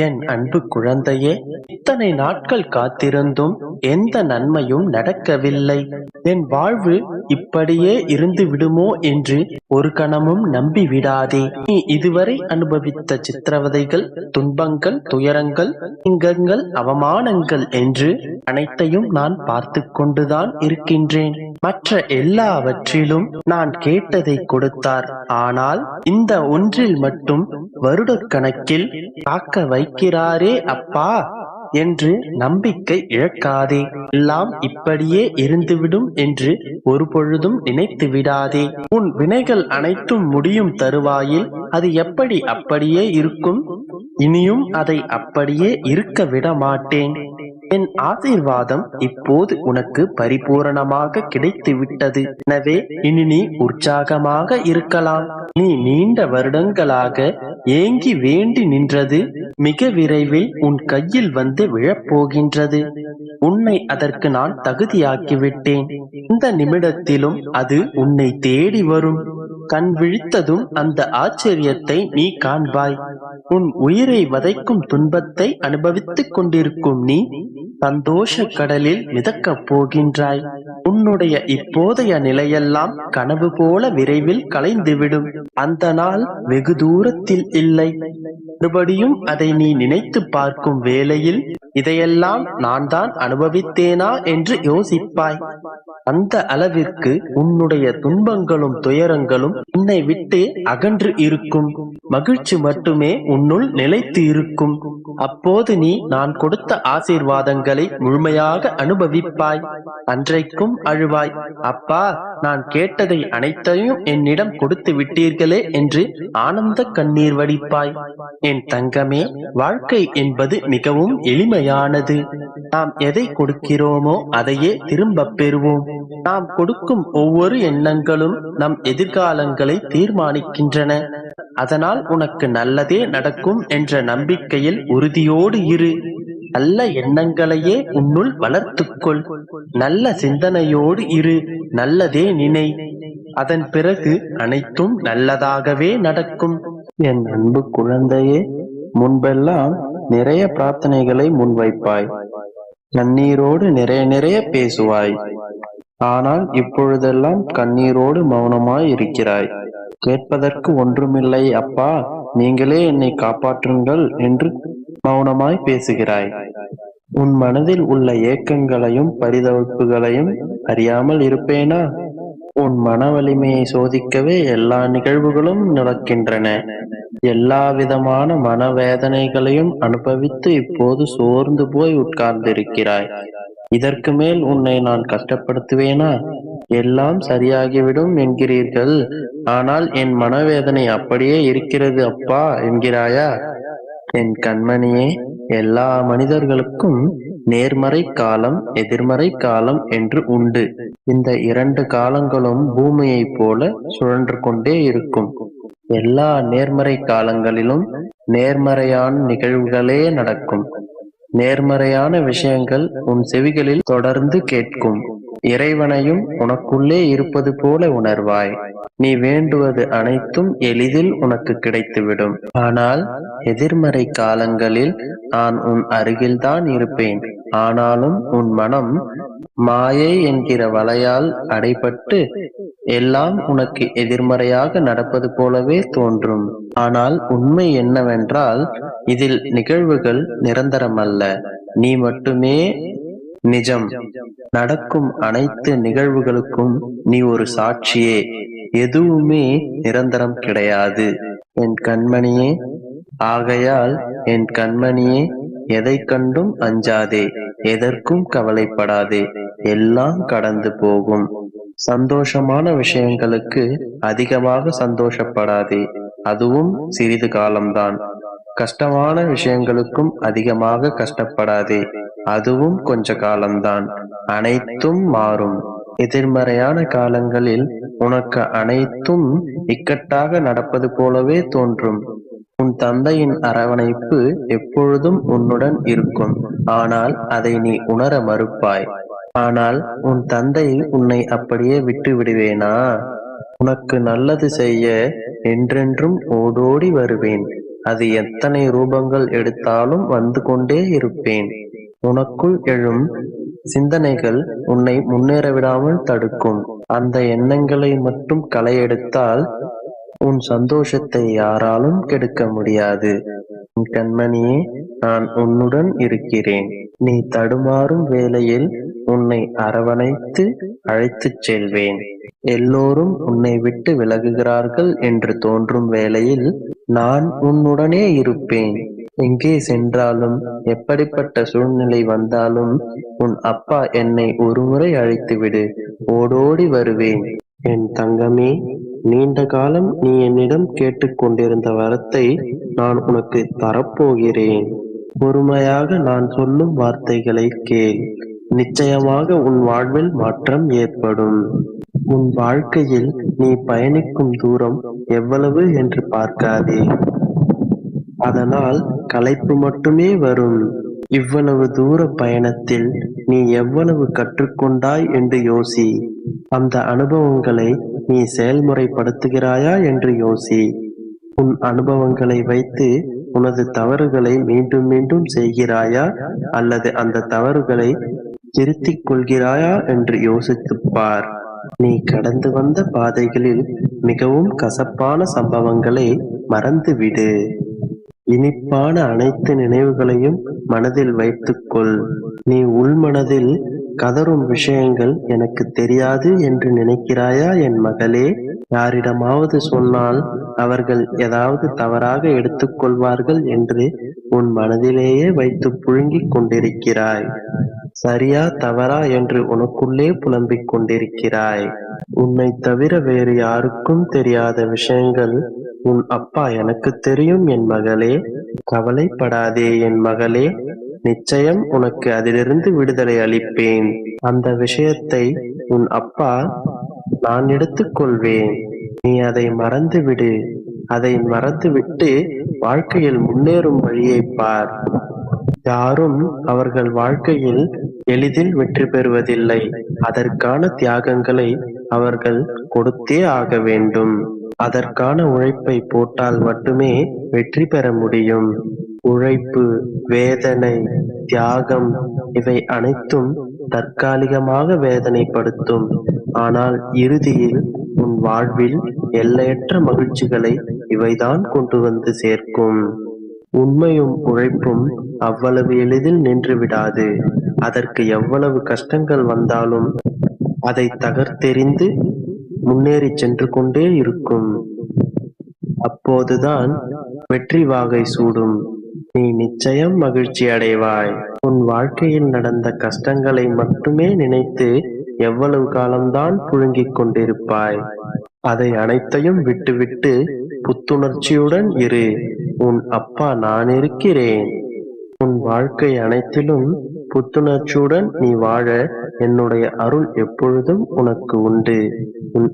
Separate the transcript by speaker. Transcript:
Speaker 1: என் அன்பு குழந்தையே, இத்தனை நாட்கள் காத்திருந்தும் எந்த நன்மையும் நடக்கவில்லை. என் வாழ்வு இப்படியே இருந்து விடுமோ என்று ஒரு கணமும் நம்பி விடாதே. நீ இதுவரை அனுபவித்த சித்திரவதைகள், துன்பங்கள், துயரங்கள், இங்கங்கள், அவமானங்கள் என்று அனைத்தையும் நான் பார்த்து கொண்டுதான் இருக்கின்றேன். மற்ற எல்லாவற்றிலும் நான் கேட்டதை கொடுத்தார். ஆனால் இந்த ஒன்றில் மட்டும் வருடக்கணக்கில் காக்க வைக்கிறாரே அப்பா என்று நம்பிக்கை இழக்காதே. எல்லாம் இப்படியே இருந்துவிடும் என்று ஒரு பொழுதும் நினைத்து விடாதே. உன் வினைகள் அனைத்தும் முடியும் தருவாயில் அது எப்படி அப்படியே இருக்கும்? இனியும் அதை அப்படியே இருக்க விட மாட்டேன். என் ஆசீர்வாதம் இப்போது உனக்கு பரிபூரணமாக கிடைத்து விட்டது. எனவே இனி நீ உற்சாகமாக இருக்கலாம். நீ நீண்ட வருடங்களாக ஏங்கி வேண்டி நின்றது மிக விரைவில் உன் கையில் வந்து விழப்போகின்றது. உன்னை அதற்கு நான் தகுதியாக்கிவிட்டேன். இந்த நிமிடத்திலும் அது உன்னை தேடி வரும். கண் விழித்ததும் அந்த ஆச்சரியத்தை நீ காண்பாய். உன் உயிரை வதைக்கும் துன்பத்தை அனுபவித்துக் கொண்டிருக்கும் நீ சந்தோஷ கடலில் மிதக்கப் போகின்றாய். உன்னுடைய இப்போதைய நிலையெல்லாம் கனவு போல விரைவில் கலைந்துவிடும். அந்த நாள் வெகு தூரத்தில் இல்லை. மறுபடியும் அதை நீ நினைத்து பார்க்கும் வேளையில் இதையெல்லாம் நான் தான் அனுபவித்தேனா என்று யோசிப்பாய். அந்த அளவிற்கு உன்னுடைய துன்பங்களும் துயரங்களும் உன்னை விட்டு அகன்று இருக்கும். மகிழ்ச்சி மட்டுமே உன்னுள் நிலைத்து இருக்கும். அப்போது நீ நான் கொடுத்த ஆசீர்வாதங்களை முழுமையாக அனுபவிப்பாய். அன்றைக்கும் அழுவாய், அப்பா நான் கேட்டதை அனைத்தையும் என்னிடம் கொடுத்து விட்டீர்களே என்று ஆனந்த கண்ணீர் வடிப்பாய். என் தங்கமே, வாழ்க்கை என்பது மிகவும் எளிமையானது. நாம் எதை கொடுக்கிறோமோ அதையே திரும்ப பெறுவோம். நாம் கொடுக்கும் ஒவ்வொரு எண்ணங்களும் நம் எதிர்காலங்களை தீர்மானிக்கின்றன. அதனால் உனக்கு நல்லதே நடக்கும் என்ற நம்பிக்கையில் உறுதியோடு இரு. நல்ல எண்ணங்களையே உன்னுள் வளர்த்துக்கொள். நல்ல சிந்தனையோடு இரு. நல்லதே நினை. அதன் பிறகு அனைத்தும் நல்லதாகவே நடக்கும். என் அன்பு குழந்தையே, முன்பெல்லாம் நிறைய பிரார்த்தனைகளை முன்வைப்பாய். கண்ணீரோடு நிறைய பேசுவாய். ஆனால் இப்பொழுதெல்லாம் கண்ணீரோடு மௌனமாய் இருக்கிறாய். கேட்பதற்கு ஒன்றுமில்லை அப்பா, நீங்களே என்னை காப்பாற்றுங்கள் என்று மௌனமாய் பேசுகிறாய். உன் மனதில் உள்ள ஏக்கங்களையும் பரிதவிப்புகளையும் அறியாமல் இருப்பேனா? உன் மன வலிமையை சோதிக்கவே எல்லா நிகழ்வுகளும் நடக்கின்றன. எல்லா விதமான மனவேதனைகளையும் அனுபவித்து இப்போது சோர்ந்து போய் உட்கார்ந்திருக்கிறாய். இதற்கு மேல் உன்னை நான் கஷ்டப்படுத்துவேனா? எல்லாம் சரியாகிவிடும் என்கிறீர்கள். ஆனால் என் மனவேதனை அப்படியே இருக்கிறது அப்பா என்கிறாயா? என் கண்மணியே, எல்லா மனிதர்களுக்கும் நேர்மறை காலம், எதிர்மறை காலம் என்று உண்டு. இந்த இரண்டு காலங்களும் பூமியைப் போல சுழன்று கொண்டே இருக்கும். எல்லா நேர்மறை காலங்களிலும் நேர்மறையான நிகழ்வுகளே நடக்கும். நேர்மறையான விஷயங்கள் உன் செவிகளில் தொடர்ந்து கேட்கும். இறைவனையும் உனக்குள்ளே இருப்பது போல உணர்வாய். நீ வேண்டுவது அனைத்தும் எளிதில் உனக்கு கிடைத்துவிடும். ஆனால் எதிர்மறை காலங்களில் நான் உன் அருகில்தான் இருப்பேன். ஆனாலும் உன் மனம் மாயை என்கிற வலையால் அடைபட்டு எல்லாம் உனக்கு எதிர்மறையாக நடப்பது போலவே தோன்றும். ஆனால் உண்மை என்னவென்றால், இதில் நிகழ்வுகள் நிரந்தரமல்ல. நீ மட்டுமே நிஜம். நடக்கும் அனைத்து நிகழ்வுகளுக்கும் நீ ஒரு சாட்சியே. எதுவுமே நிரந்தரம் கிடையாது என் கண்மணியே. ஆகையால் என் கண்மணியே, எதை கண்டும் அஞ்சாதே, எதற்கும் கவலைப்படாதே. எல்லாம் கடந்து போகும். சந்தோஷமான விஷயங்களுக்கு அதிகமாக சந்தோஷப்படாதே, அதுவும் சிறிது காலம்தான். கஷ்டமான விஷயங்களுக்கும் அதிகமாக கஷ்டப்படாதே, அதுவும் கொஞ்ச காலம்தான். அனைத்தும் மாறும். எதிர்மறையான காலங்களில் உனக்கு அனைத்தும் இக்கட்டாக நடப்பது போலவே தோன்றும். உன் தந்தையின் அரவணைப்பு எப்பொழுதும் உன்னுடன் இருக்கும். ஆனால் அதை நீ உணர மறுப்பாய். ஆனால் உன் தந்தை உன்னை அப்படியே விட்டு விடுவேனா? உனக்கு நல்லது செய்ய என்றென்றும் ஓடோடி வருவேன். அது எத்தனை ரூபங்கள் எடுத்தாலும் வந்து கொண்டே இருப்பேன். உனக்குள் எழும் சிந்தனைகள் உன்னை முன்னேற விடாமல் தடுக்கும். அந்த எண்ணங்களை மட்டும் களையெடுத்தால் உன் சந்தோஷத்தை யாராலும் கெடுக்க முடியாது. என் கண்மணியே, நான் உன்னுடன் இருக்கிறேன். நீ தடுமாறும் வேளையில் உன்னை அரவணைத்து அழைத்துச் செல்வேன். எல்லோரும் உன்னை விட்டு விலகுகிறார்கள் என்று தோன்றும் வேளையில் நான் உன்னுடனே இருப்பேன். எங்கே சென்றாலும் எப்படிப்பட்ட சூழ்நிலை வந்தாலும் உன் அப்பா என்னை ஒருமுறை அழைத்துவிடு, ஓடோடி வருவேன். என் தங்கமே, நீண்ட காலம் நீ என்னிடம் கேட்டுக் கொண்டிருந்த வரத்தை நான் உனக்கு தரப்போகிறேன். பொறுமையாக நான் சொல்லும் வார்த்தைகளை கேள். நிச்சயமாக உன் வாழ்வில் மாற்றம் ஏற்படும். உன் வாழ்க்கையில் நீ பயணிக்கும் தூரம் எவ்வளவு என்று பார்க்காதே. அதனால் களைப்பு மட்டுமே வரும். இவ்வளவு தூர பயணத்தில் நீ எவ்வளவு கற்றுக்கொண்டாய் என்று யோசி. அந்த அனுபவங்களை நீ செயல்முறைப்படுத்துகிறாயா என்று யோசி. உன் அனுபவங்களை வைத்து உனது தவறுகளை மீண்டும் மீண்டும் செய்கிறாயா அல்லது அந்த தவறுகளை திருத்திக் கொள்கிறாயா என்று யோசித்துப் பார். நீ கடந்து வந்த பாதைகளில் மிகவும் கசப்பான சம்பவங்களை மறந்துவிடு. இனிப்பான அனைத்து நினைவுகளையும் மனதில் வைத்துக்கொள். நீ உள்மனதில் கதறும் விஷயங்கள் எனக்கு தெரியாது என்று நினைக்கிறாயா என் மகளே? யாரிடமாவது சொன்னால் அவர்கள் ஏதாவது தவறாக எடுத்துக்கொள்வார்கள் என்று உன் மனதிலேயே வைத்து புழுங்கிக் கொண்டிருக்கிறாய். சரியா தவறா என்று உனக்குள்ளே புலம்பிக் கொண்டிருக்கிறாய். உன்னை தவிர வேறு யாருக்கும் தெரியாத விஷயங்கள் உன் அப்பா எனக்கு தெரியும் என் மகளே. கவலைப்படாதே என் மகளே, நிச்சயம் உனக்கு அதிலிருந்து விடுதலை அளிப்பேன். அந்த விஷயத்தை உன் அப்பா நான் எடுத்துக் கொள்வேன். நீ அதை மறந்துவிடு. அதை மறந்துவிட்டு வாழ்க்கையில் முன்னேறும் வழியை பார். யாரும் அவர்கள் வாழ்க்கையில் எளிதில் வெற்றி பெறுவதில்லை. அதற்கான தியாகங்களை அவர்கள் கொடுத்தே ஆக வேண்டும். அதற்கான உழைப்பை போட்டால் மட்டுமே வெற்றி பெற முடியும். உழைப்பு, வேதனை, தியாகம் இவை அனைத்தும் தற்காலிகமாக வேதனைப்படுத்தும். ஆனால் இறுதியில் உன் வாழ்வில் எல்லையற்ற மகிழ்ச்சிகளை இவைதான் கொண்டு வந்து சேர்க்கும். உண்மையும் உழைப்பும் அவ்வளவு எளிதில் நின்று விடாது. அதற்கு எவ்வளவு கஷ்டங்கள் வந்தாலும் அதை தகர்த்தெறிந்து முன்னேறி சென்று கொண்டே இருக்கும். அப்போதுதான் வெற்றி வாகை சூடும். நீ நிச்சயம் மகிழ்ச்சி அடைவாய். உன் வாழ்க்கையில் நடந்த கஷ்டங்களை மட்டுமே நினைத்து எவ்வளவு காலம்தான் புழுங்கிக் கொண்டிருப்பாய்? அதை அனைத்தையும் விட்டுவிட்டு புத்துணர்ச்சியுடன் இரு. உன் அப்பா நான் இருக்கிறேன். உன் வாழ்க்கை அனைத்திலும் புத்துணர்ச்சியுடன் நீ வாழ என்னுடைய அருள் எப்பொழுதும் உனக்கு உண்டு. உன்